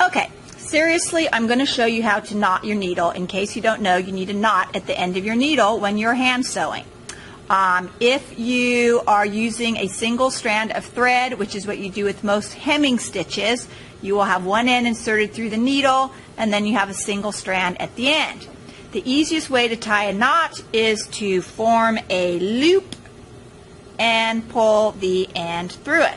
Okay, seriously, I'm going to show you how to knot your needle. In case you don't know, you need a knot at the end of your needle when you're hand sewing. If you are using a single strand of thread, which is what you do with most hemming stitches, you will have one end inserted through the needle and then you have a single strand at the end. The easiest way to tie a knot is to form a loop and pull the end through it.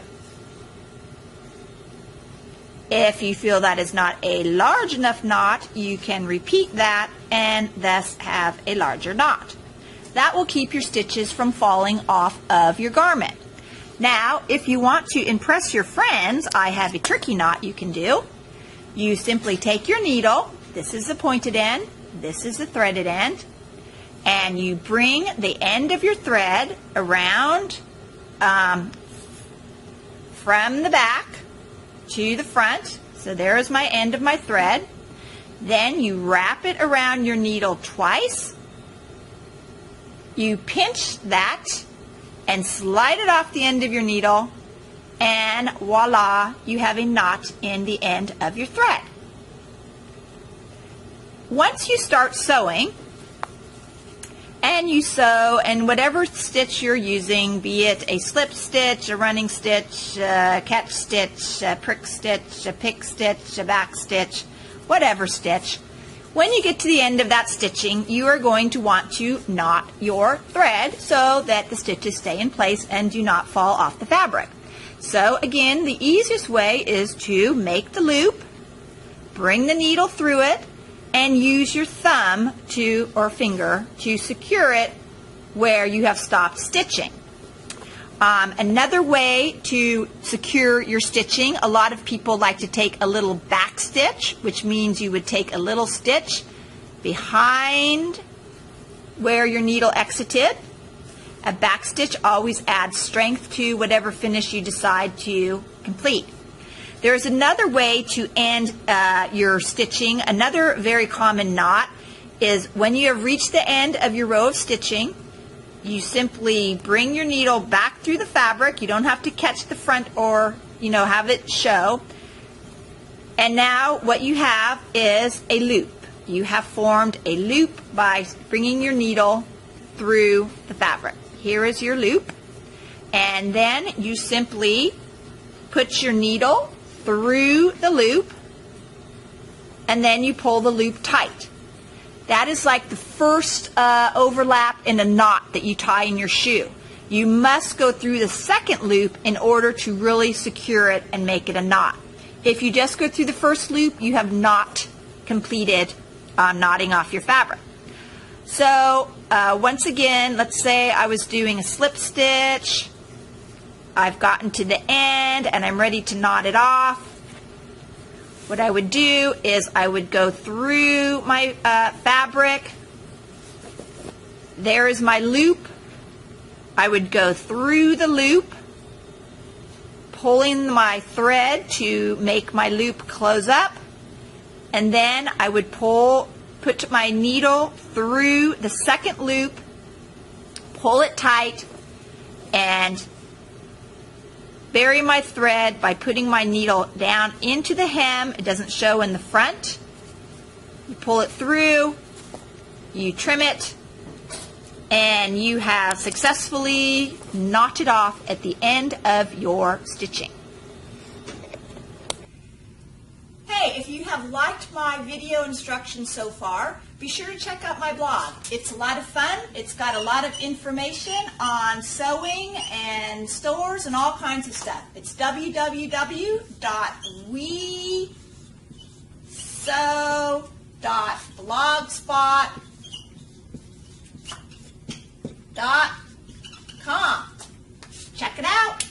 If you feel that is not a large enough knot, you can repeat that and thus have a larger knot. That will keep your stitches from falling off of your garment. Now, if you want to impress your friends, I have a turkey knot you can do. You simply take your needle, this is the pointed end, this is the threaded end, and you bring the end of your thread around from the back to the front. So there is my end of my thread. Then you wrap it around your needle twice. You pinch that and slide it off the end of your needle, and voila, you have a knot in the end of your thread. Once you start sewing, and you sew, and whatever stitch you're using, be it a slip stitch, a running stitch, a catch stitch, a prick stitch, a pick stitch, a back stitch, whatever stitch, when you get to the end of that stitching, you are going to want to knot your thread so that the stitches stay in place and do not fall off the fabric. So again, the easiest way is to make the loop, bring the needle through it, and use your thumb or finger to secure it where you have stopped stitching. Another way to secure your stitching, a lot of people like to take a little back stitch, which means you would take a little stitch behind where your needle exited. A back stitch always adds strength to whatever finish you decide to complete. There's another way to end your stitching. Another very common knot is when you have reached the end of your row of stitching, you simply bring your needle back through the fabric. You don't have to catch the front or, have it show. And now what you have is a loop. You have formed a loop by bringing your needle through the fabric. Here is your loop. And then you simply put your needle through the loop, and then you pull the loop tight. That is like the first overlap in a knot that you tie in your shoe. You must go through the second loop in order to really secure it and make it a knot. If you just go through the first loop, you have not completed knotting off your fabric. So once again, let's say I was doing a slip stitch. I've gotten to the end and I'm ready to knot it off. What I would do is I would go through my fabric. There is my loop. I would go through the loop, pulling my thread to make my loop close up, and then I would put my needle through the second loop, pull it tight, and bury my thread by putting my needle down into the hem. It doesn't show in the front. You pull it through, you trim it, and you have successfully knotted off at the end of your stitching. Hey, if you have liked my video instructions so far, be sure to check out my blog. It's a lot of fun. It's got a lot of information on sewing and stores and all kinds of stuff. It's www.wesew.blogspot.com. Check it out.